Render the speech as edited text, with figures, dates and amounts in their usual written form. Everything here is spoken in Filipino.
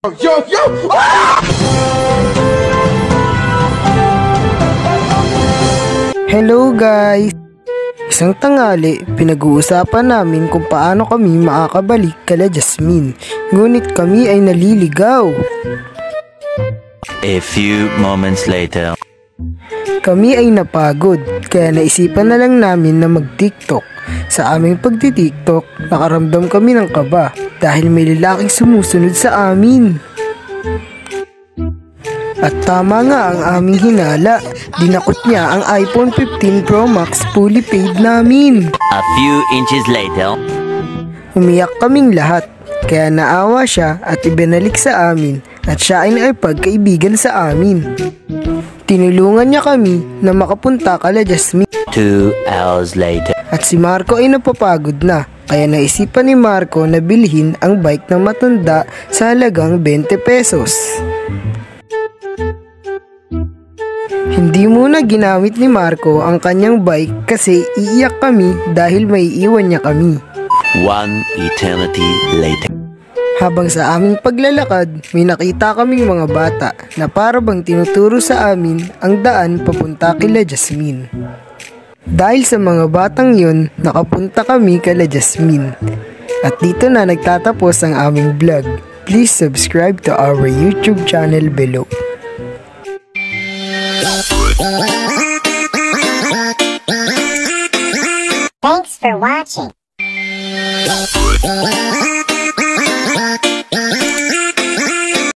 Yo! Ah! Hello guys! Isang tanghali, pinag-uusapan namin kung paano kami makakabalik kala Jasmine. Ngunit kami ay naliligaw. A few moments later. Kami ay napagod, kaya naisipan na lang namin na mag-TikTok. Sa aming pagti-TikTok, nakaramdam kami ng kaba dahil may lalaking sumusunod sa amin. At tama nga ang aming hinala, dinakot niya ang iPhone 15 Pro Max fully paid namin. A few inches later. Umiyak kaming lahat, kaya naawa siya at ibinalik sa amin at siya ay nakipagkaibigan sa amin. Tinulungan niya kami na makapunta kala Jasmine. 2 hours later. At si Marco ay napapagod na, kaya naisipan ni Marco na bilhin ang bike ng matanda sa halagang 20 pesos. Hindi muna ginamit ni Marco ang kanyang bike kasi iiyak kami dahil may iwan niya kami. 1 eternity later. Habang sa aming paglalakad, may nakita kaming mga bata na para bang tinuturo sa amin ang daan papunta kila Jasmine. Dahil sa mga batang yun, nakapunta kami kala Jasmine. At dito na nagtatapos ang aming vlog. Please subscribe to our YouTube channel below. Thanks for watching.